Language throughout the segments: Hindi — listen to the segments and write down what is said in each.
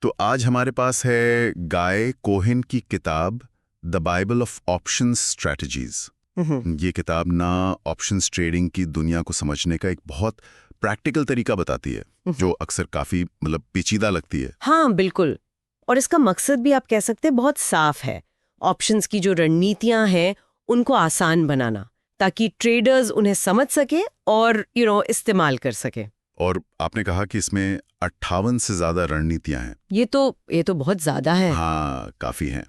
तो आज हमारे पास है गाय कोहेन की किताब the Bible of options strategies. ये किताब ना ऑप्शंस ट्रेडिंग की दुनिया को समझने का एक बहुत प्रैक्टिकल तरीका बताती है, जो अक्सर काफी पेचीदा लगती है। हाँ बिल्कुल। और इसका मकसद भी आप कह सकते हैं बहुत साफ है। ऑप्शंस की जो रणनीतियां हैं उनको आसान बनाना, ताकि ट्रेडर्स उन्हें समझ सके और इस्तेमाल कर सके। और आपने कहा कि इसमें 58 से ज्यादा रणनीतियां हैं। ये तो बहुत ज्यादा है। हाँ, काफी हैं।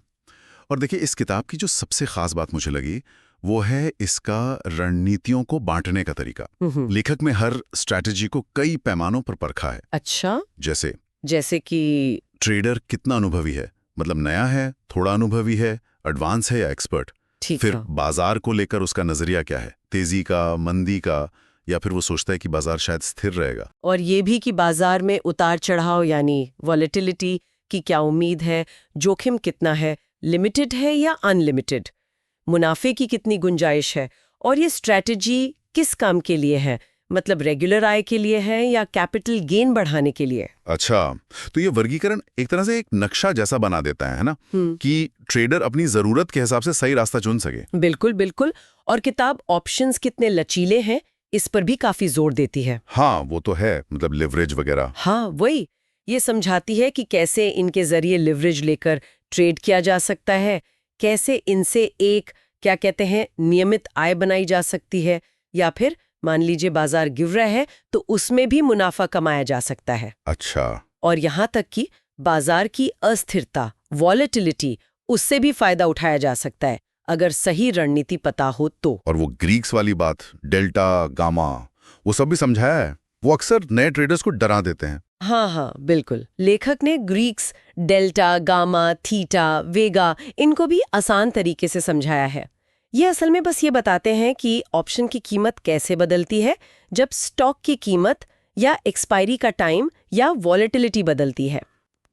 और देखिए, इस किताब की जो सबसे खास बात मुझे लगी वो है इसका रणनीतियों को बांटने का तरीका। लेखक में हर स्ट्रैटेजी को कई पैमानों पर परखा है। अच्छा, जैसे कि ट्रेडर कितना अनुभवी है, मतलब नया है, थोड़ा अनुभवी है, एडवांस है या एक्सपर्ट। फिर बाजार को लेकर उसका नजरिया क्या है, तेजी का, मंदी का, या फिर वो सोचता है कि बाजार शायद स्थिर रहेगा। और ये भी कि बाजार में उतार चढ़ाव यानी वॉलेटिलिटी की क्या उम्मीद है, जोखिम कितना है, लिमिटेड है या अनलिमिटेड, मुनाफे की कितनी गुंजाइश है, और ये स्ट्रैटेजी किस काम के लिए है, मतलब रेगुलर आय के लिए है या कैपिटल गेन बढ़ाने के लिए। अच्छा, तो ये वर्गीकरण एक तरह से एक नक्शा जैसा बना देता है ना, कि ट्रेडर अपनी जरूरत के हिसाब से सही रास्ता चुन सके। बिल्कुल बिल्कुल। और किताब ऑप्शंस कितने लचीले हैं इस पर भी काफी जोर देती है। हाँ, वो तो है, मतलब लिवरेज वगैरह। हाँ वही, ये समझाती है कि कैसे इनके जरिए लिवरेज लेकर ट्रेड किया जा सकता है, कैसे इनसे एक क्या कहते हैं नियमित आय बनाई जा सकती है, या फिर मान लीजिए बाजार गिर रहा है तो उसमें भी मुनाफा कमाया जा सकता है। अच्छा। और यहाँ तक कि बाजार की अस्थिरता, वॉलेटिलिटी, उससे भी फायदा उठाया जा सकता है अगर सही रणनीति पता हो तो। और वो ग्रीक्स वाली बात, डेल्टा, गामा, वो सब भी समझाया है। वो अक्सर नए ट्रेडर्स को डरा देते हैं। हाँ बिल्कुल। लेखक ने ग्रीक्स, डेल्टा, गामा, थीटा, वेगा, इनको भी आसान तरीके से समझाया है। ये असल में बस ये बताते हैं कि ऑप्शन की कीमत कैसे बदलती है जब स्टॉक की कीमत या एक्सपायरी का टाइम या वॉलेटिलिटी बदलती है।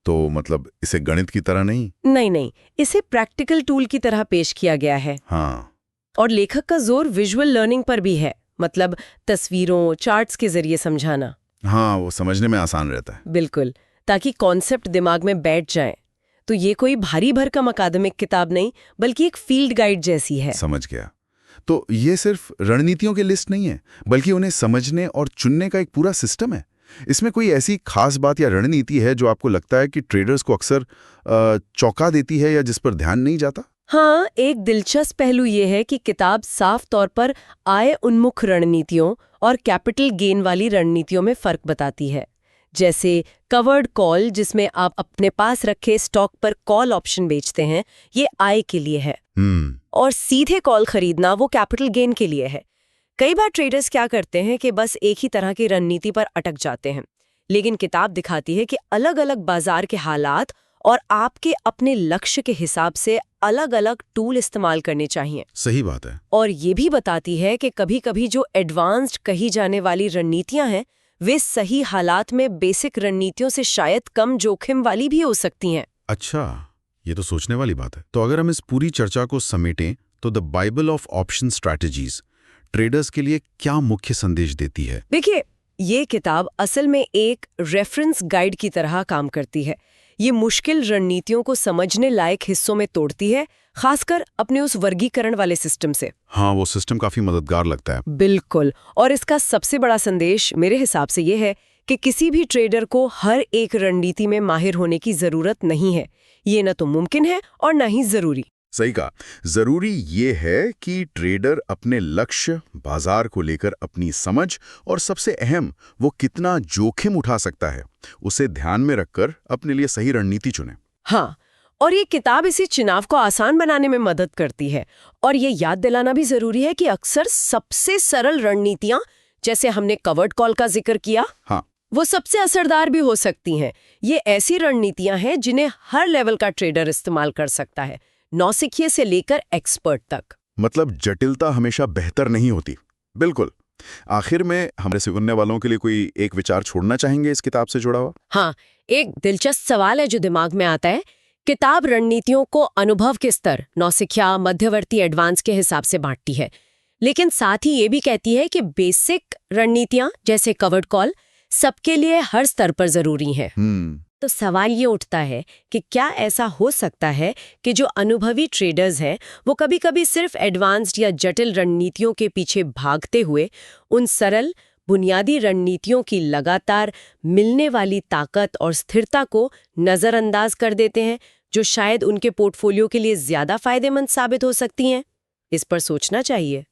तो मतलब इसे गणित की तरह नहीं? नहीं, इसे प्रैक्टिकल टूल की तरह पेश किया गया है। हाँ। और लेखक का जोर विजुअल लर्निंग पर भी है, मतलब तस्वीरों, चार्ट्स के जरिए समझाना। हाँ, वो समझने में आसान रहता है। बिल्कुल, ताकि कॉन्सेप्ट दिमाग में बैठ जाए। तो ये कोई भारी भरकम अकादमिक किताब नहीं, बल्कि एक फील्ड गाइड जैसी है। समझ गया। तो ये सिर्फ रणनीतियों की लिस्ट नहीं है, बल्कि उन्हें समझने और चुनने का एक पूरा सिस्टम है। इसमें कोई ऐसी खास बात या रणनीति है जो आपको लगता है कि ट्रेडर्स को अक्सर चौंका देती है या जिस पर ध्यान नहीं जाता? हाँ, एक दिलचस्प पहलू ये है कि किताब साफ तौर पर आय उन्मुख रणनीतियों और कैपिटल गेन वाली रणनीतियों में फर्क बताती है। जैसे कवर्ड कॉल, जिसमें आप अपने पास रखे स्टॉक पर कॉल ऑप्शन बेचते हैं, ये आय के लिए है। और सीधे कॉल खरीदना वो कैपिटल गेन के लिए है। कई बार ट्रेडर्स क्या करते हैं कि बस एक ही तरह की रणनीति पर अटक जाते हैं, लेकिन किताब दिखाती है कि अलग अलग बाजार के हालात और आपके अपने लक्ष्य के हिसाब से अलग अलग टूल इस्तेमाल करने चाहिए। सही बात है। और ये भी बताती है कि कभी-कभी जो एडवांस्ड कही जाने वाली रणनीतियां हैं, वे सही हालात में बेसिक रणनीतियों से शायद कम जोखिम वाली भी हो सकती हैं। अच्छा, ये तो सोचने वाली बात है। तो अगर हम इस पूरी चर्चा को समेटें तो the Bible of option strategies traders के लिए क्या मुख्य संदेश देती है? देखिए, ये किताब असल में एक रेफरेंस गाइड की तरह काम करती है। ये मुश्किल रणनीतियों को समझने लायक हिस्सों में तोड़ती है, खासकर अपने उस वर्गीकरण वाले सिस्टम से। हाँ, वो सिस्टम काफी मददगार लगता है। बिल्कुल। और इसका सबसे बड़ा संदेश मेरे हिसाब से ये है कि किसी भी ट्रेडर को हर एक रणनीति में माहिर होने की जरूरत नहीं है। ये न तो मुमकिन है और न ही जरूरी। सही कहा। जरूरी ये है कि ट्रेडर अपने लक्ष्य, बाजार को लेकर अपनी समझ और सबसे अहम वो कितना जोखिम उठा सकता है, उसे ध्यान में रखकर अपने लिए सही रणनीति चुने। हाँ, और ये किताब इसी चुनाव को आसान बनाने में मदद करती है। और ये याद दिलाना भी जरूरी है कि अक्सर सबसे सरल रणनीतियां, जैसे हमने कवर्ड कॉल का जिक्र किया, हाँ, वो सबसे असरदार भी हो सकती हैं। ये ऐसी रणनीतियां हैं जिन्हें हर लेवल का ट्रेडर इस्तेमाल कर सकता है, नौसिखिए से लेकर एक्सपर्ट तक। मतलब जटिलता हमेशा बेहतर नहीं होती। बिल्कुल। आखिर में हमारे सुनने वालों के लिए कोई एक विचार छोड़ना चाहेंगे इस किताब से जुड़ा हुआ? हाँ, एक दिलचस्प सवाल है जो दिमाग में आता है। किताब रणनीतियों को अनुभव के स्तर, नौसिखिया, मध्यवर्ती, एडवांस के हिसाब से बांटती है, लेकिन साथ ही ये भी कहती है कि बेसिक रणनीतियां जैसे कवर्ड कॉल सबके लिए हर स्तर पर जरूरी हैं। तो सवाल ये उठता है कि क्या ऐसा हो सकता है कि जो अनुभवी ट्रेडर्स हैं वो कभी-कभी सिर्फ एडवांस्ड या जटिल रणनीतियों के पीछे भागते हुए उन सरल बुनियादी रणनीतियों की लगातार मिलने वाली ताकत और स्थिरता को नज़रअंदाज कर देते हैं, जो शायद उनके पोर्टफोलियो के लिए ज़्यादा फायदेमंद साबित हो सकती हैं? इस पर सोचना चाहिए।